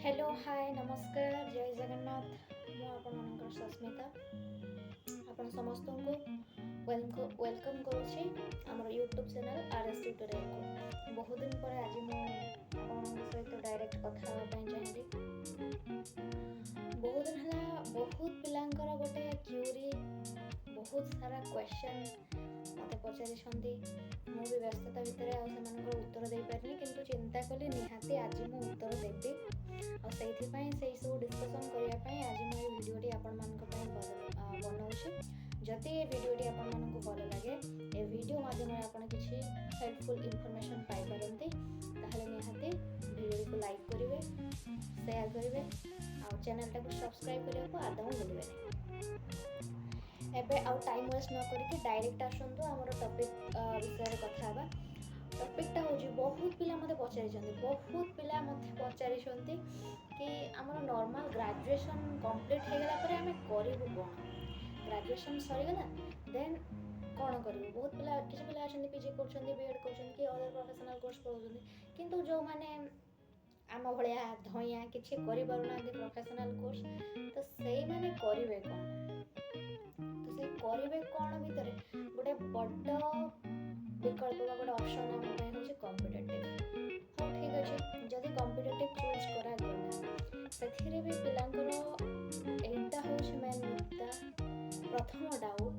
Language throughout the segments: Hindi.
हेलो हाय नमस्कार जय जगन्नाथ मु आपणकर सस्मिता आपण समस्त को वेलकम करुच्ची आमर यूट्यूब चैनल आरएस ट्यूटोरियल को बहुत दिन पर आज मुझे सहित डायरेक्ट कथा चाहिए। बहुत दिन है बहुत पिलांकर गोटे क्यूरी बहुत सारा क्वेश्चन मत पचारि मुझे व्यस्तता भितर उत्तर दे पारे किंतु चिंता कली निहाती आज मु उत्तर देवी और से सब डिस्कसन करने आज मैं भिडियोटी आपण बनाऊँगी। जदि ये भिडियोटी आपण भल लगे ए वीडियो माध्यम आप किसी हेल्पफुल इनफॉरमेशन पाइपारती ताहले निहाती भिडियो को लाइक करेंगे शेयर करेंगे और चैनल टाक सब्सक्राइब करने को आदौ भूलें। एबे आउ टाइम वेस्ट न करके डायरेक्ट आसतु आमर टॉपिक विषय कथा बा। टॉपिकटा हूँ बहुत पिला मते पचारि बहुत पिला मते पचारि कि आमर नॉर्मल ग्रेजुएशन कंप्लीट हो गला पर आमे करिवु कोन। ग्रेजुएशन सरीगला देन कौन करूँ बहुत पिला किसी पिला आछन्ती पीजी करछन्ती बीएड करछन्ती कि अदर प्रोफेशनल कोर्स पढुछन्ती किंतु जो माने आम भलिया धइया किछि करि पारुनांती प्रोफेशनल कोर्स तो सेई माने करिवे कोन। तो से करिवे कोन भितरे गोटे बड़ विकल्प बा गोटे ऑप्शन आम पे होछि कॉम्पिटिटिव। हाँ ठीक अछि जदि कॉम्पिटिटिव चूज करा गला सेथिरे भी पिलांकर एटा होछि मेन मुद्दा प्रथम डाउट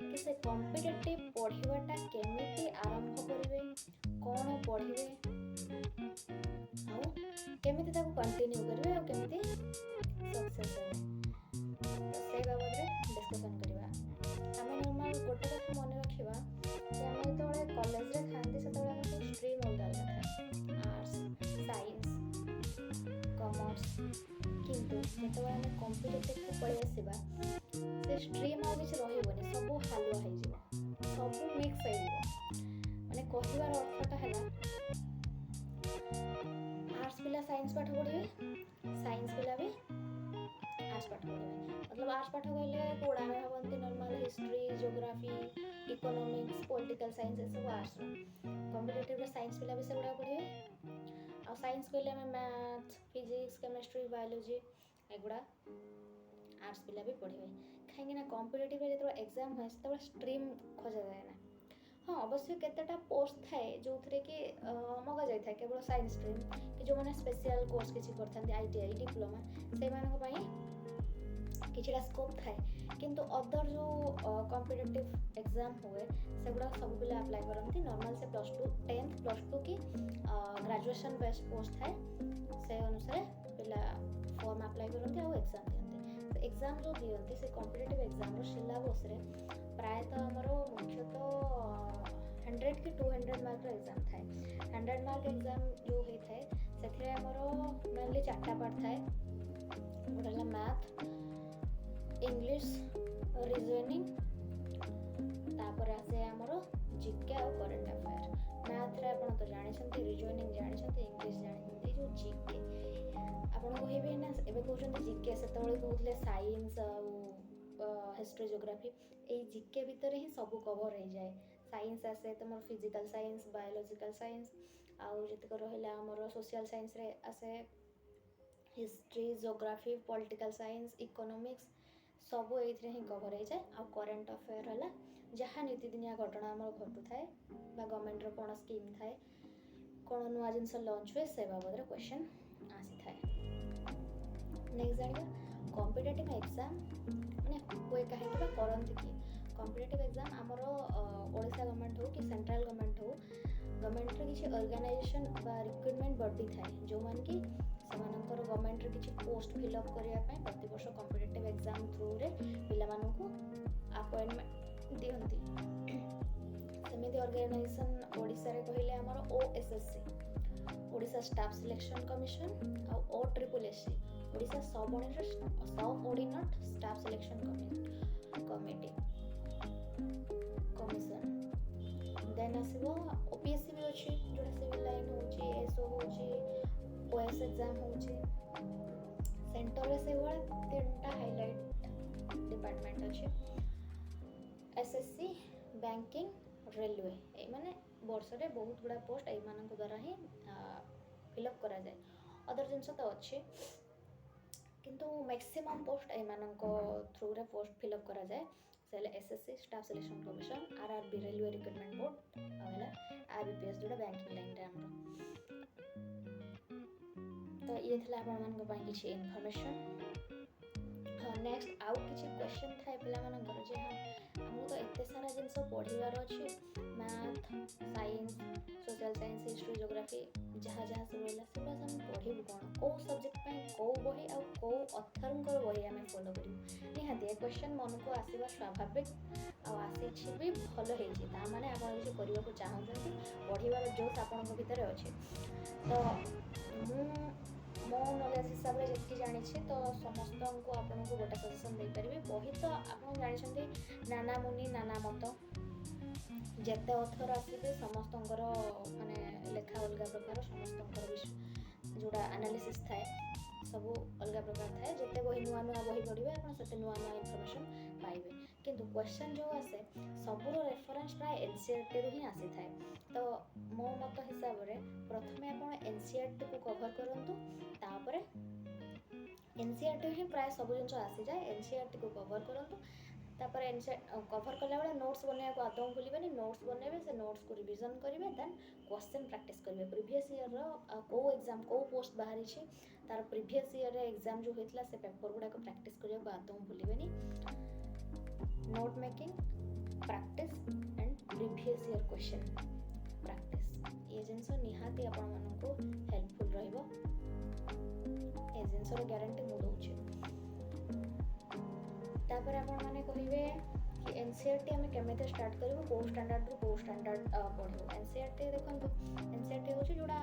कि से कॉम्पिटिटिव पढ़िबाटा केमिति आरंभ करिवे कोन पढ़िवे आउ केमिति ताको कंटिन्यू करिवे और केमिति सक्सेस हेबे से बाबत रे डिस्कशन करिवा। आमे नॉर्मल गोटे कथा मन रखिबा जे आमे जेतबेले कॉलेज रे थांती सेतबेले आमे सब स्ट्रीम अलगा अलगा थाए आर्ट्स साइंस कॉमर्स किंतु जेतबेले आमे कॉम्पिटिटिव को पळि आसीबा से स्ट्रीम आ किछ रहिबोनी सब हालुआ हो जिवो सब मिक्स हो जिवो माने कहिबार अर्थटा हैला आर्ट्स पिला साइंस पाठ पढ़िबे साइंस पिला भी आर्ट्स पाठ पढ़िबे मतलब आर्ट्स पाठ कहले कोडा में भाबंती normal history geography economics political science ए सब आर्ट्स कॉम्पिटिटिव रे साइंस पिला भी सेगुडा पढ़िबे और साइंस कहले हमें मैथ फिजिक्स केमिस्ट्री बायोलॉजी एगुडा आर्ट्स पिला भी पढ़िबे कहीं ना कॉम्पिटिटिव रे जेतबे एग्जाम होय सेतबे स्ट्रीम खोजा जाए ना। हाँ अवश्य केतेटा पोस्ट थाए जो थे कि मगा जाए था केवल साइंस स्ट्रीम कि जो मैंने स्पेशल कोर्स किसी करते आईटीआई डिप्लोमा से किसी स्कोप थाए किंतु अदर जो कॉम्पिटिटिव एग्जाम हुए सेगुड़ा सब पिला अप्लाई करती नॉर्मल से +2 10th +2 की ग्रेजुएशन बेस्ड पोस्ट थाए से अनुसार पिला फॉर्म अप्लाई करती और एग्जाम दिखती एग्जाम जो दिखती से कॉम्पिटिटिव एग्जाम सिलेबस रे प्रायतः आमर मुख्यतः 100 कि 200 मार्क एग्जाम थाए 100 मार्क एग्जाम जो होता है से आमर मेनली 4टा पार्ट थाए गोटे मैथ इंग्लिश रीजनिंग तापर आसे आमर जीके और करंट अफेयर मैथ रे आपण तो जानिछंती रीजनिंग जानिछंती इंग्लिश जानिछंती जो जीके आपण कहबे ना एबे कहउछंती जीके सेतबेले कहउतले साइंस और हिस्ट्री ज्योग्राफी ए जीके भितर ही सब कवर हो जाए साइंस आसे तुम फिजिकल साइंस बायोलॉजिकल साइंस आउ जतक रहिला हमर सोशल साइंस रे आसे history geography political science economics सब एथरे ही कवर हो जाए आ करंट अफेयर हला जहाँ नीतिदिनिया घटना आमर घटू थाए बा गवर्नमेंट रो कोन स्कीम थाए कोन नुआ जिनस लॉन्च हुए से बाबद रे क्वेश्चन आसी थाए। नेक्स्ट जानिबा कॉम्पिटिटिव एग्जाम माने कोई कहीं करती कि कॉम्पिटिटिव एग्जाम आमर ओडिशा गवर्नमेंट हो कि सेंट्रल गवर्नमेंट हो गवर्नमेंट रे किसी ऑर्गेनाइजेशन बा रिक्रुटमेंट बॉडी थाए जो मान कि सेमानकर गवर्नमेंट रे किसी पोस्ट फिलअप करिया पय प्रति वर्ष कॉम्पिटिटिव एग्जाम थ्रू रे पिला मानकु अपॉइंटमेंट दियंती सेमिति ऑर्गेनाइजेशन ओडिशा रे कहिले आमर OSSC Odisha staff selection commission और ओट्रिपलएससी Odisha subordinate staff selection committee commission then आसो ओपीएससी भी अच्छी जोटा सिविल लाइन होची एसओ होची ओएस एग्जाम होची सेंटर रे से वाला 3टा हाइलाइट डिपार्टमेंट अच्छे एसएससी बैंकिंग रेलवे ए माने वर्ष रे बहुत गुडा पोस्ट ए मानक द्वारा ही फिलअप करा जाए अदर जिनस तो अच्छी किंतु मैक्सिमम पोस्ट एमानक थ्रू रे पोस्ट फिलअप करा जाए से SSC staff selection commission RRB railway recruitment board आवेला आरबीपीएस जोड़ा बैंकिंग लाइन रे हमरो तो ये थिला आपण मानक पई किछि इन्फॉर्मेशन। हाँ नेक्स्ट आउ किछि क्वेश्चन थाए पिला मानकर जे हाँ हमको तो एते सारा जिनस पढ़िबार अछि math science social science history geography जहाँ जहाँ सब रहला सेटा हम पढ़िबु कोन को सब्जेक्ट पे को बही आ को ऑथरंकर बही हमें फॉलो करिबु निहाती ए क्वेश्चन मन को आसीबा स्वाभाविक आ आसी भी भल हे छि ता माने आपण जे करियो को चाहउछन पढ़िबार जोश आपण को भीतर अछि तो मु मो नॉलेज हिसाब रे जेति जानि छी तो समस्त को आपण को गोटा सजेशन दे परिबे बही तो आपण जानि छथि नाना मुनि नाना मत जेते अथर आसीबे समस्तंकर माने लेखा अलग प्रकार समस्तंकर जोड़ा एनालिसिस थाए सब अलग प्रकार थाए जेते बही नुआ नुआ बही पढ़िबे आपण सेते नुआ नुआ इन्फॉर्मेशन पाइबे किंतु क्वेश्चन जो आसे सबुर रेफरेंस प्राय एनसीईआरटी रु ही आसी थाए तो मो मत हिसाब रे प्रथमे आपण एनसीईआरटी को कवर करंतु तापरे एनसीईआरटी ही प्राय सब जिंस आसी जाए एनसीईआरटी को कवर करंतु तापर कवर कला बेला नोट्स बनैया को आदौ भूलिबेनी नोट्स बनैबे से नोट्स को रिवीजन करिवे देन क्वेश्चन प्रैक्टिस करिवे प्रीवियस ईयर रो को एग्जाम को पोस्ट बाहरी छी तार प्रीवियस ईयर रे एग्जाम जो होइतला से पेपर गुडा को प्रैक्टिस करिया को आदौ भूलिबेनी note making practice and previous year question practice ये जिंस निहाती आपण मानन को हेल्पफुल रहइबो ए जिंस रो गारंटी मु दउछि तापर आपण माने कहिबे कि एनसीईआरटी हमें केमेते स्टार्ट करिवो को स्टैंडर्ड रो को स्टैंडर्ड पढिवो एनसीईआरटी देखंतु एनसीईआरटी होची जोडा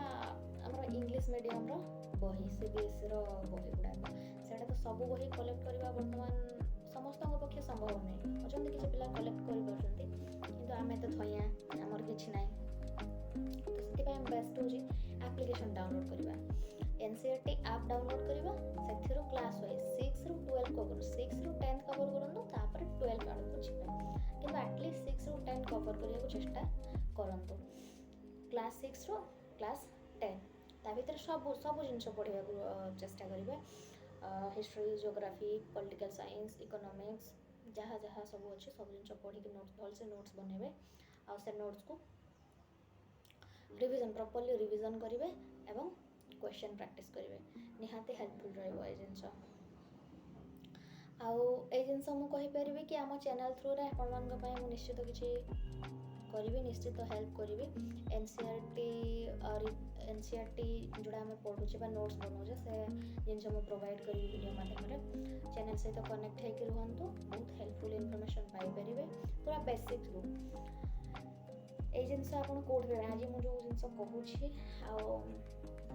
हमर इंग्लिश मीडियम रो बही सीबीएसई रो बही गुडा सेटा तो सब बही कलेक्ट करबा वर्तमान समस्त पक्षे संभव नै अजंती किछ पिला कलेक्ट करि परछंती किंतु आमे तो थया हमर किछ नै तो सेति पय बेस्ट होची एप्लीकेशन डाउनलोड करबा एनसीईआरटी ऐप डाउनलोड करबा सेथिरो क्लास वाइज 6 रु 12 कवर 6 रु 10 कवर करंतु तापर 12 आडू छिबा किंतु एटलीस्ट 6 रु 10 कवर करिया को चेष्टा करंतु क्लास 6 रु क्लास 10 ता भीतर सब सब जिंस पढ़िया को चेष्टा करिवे history geography political science economics जहाँ जहाँ सब अच्छे सब जिन पढ़ी नोट्स भल से नोट्स बनइबे आ से नोट्स को रिवीजन प्रॉपर्ली रिवीजन करेंगे एवं क्वेश्चन प्रैक्टिस करेंगे निहाती हेल्पफुल रहिबो ए जिंस आउ ए जिंस मु कहि परिबे कि आम चैनल थ्रू रे आपण मान पय मु निश्चित किछि करिवे निश्चित हेल्प करिवे एनसीईआरटी और एनसीईआरटी जोड़ा हमें पढ़ुचे बा नोट्स बनौजे से जिन सब प्रोवाइड करी वीडियो माध्यम रे चैनल से तो कनेक्ट है कि रहंतु बहुत हेल्पफुल इन्फॉर्मेशन पाई परिवे पूरा बेसिक रू ए जिनस आपण कोड रे आज मु जो जिनस कहूची आ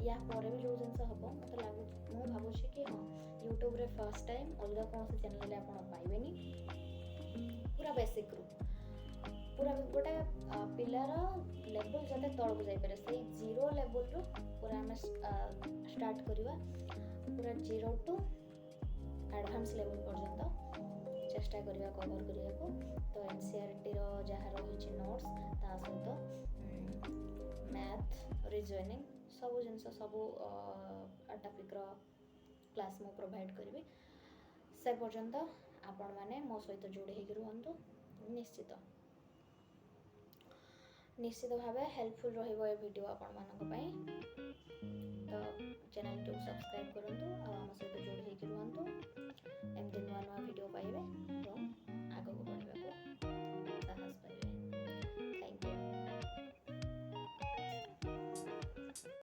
या परे भी जो जिनस हबो मते लागु मु भाबुची कि हां YouTube रे फर्स्ट टाइम अलग कोन से चैनल ले आपण पाइबेनी पूरा बेसिक रू पूरा गोटे पिलार लेवल जते तळक जाई पारे से जीरो लेवल रो पूरा हम स्टार्ट करबा पूरा जीरो टू एडवांस लेवल पर्यंत चेष्टा करबा कवर करिया को तो एनसीईआरटी रो जहा रही नोट्स ता सहित मैथ रीजनिंग सब जिनस सब टॉपिक रो क्लास मु प्रोवाइड करबी से पर्यंत आपण माने मो सहित जोड़ी हे रहंतु निश्चित भाव हेल्पफुल रहिबो ए वीडियो आपण मानक पई तो चैनल को सब्सक्राइब करंतु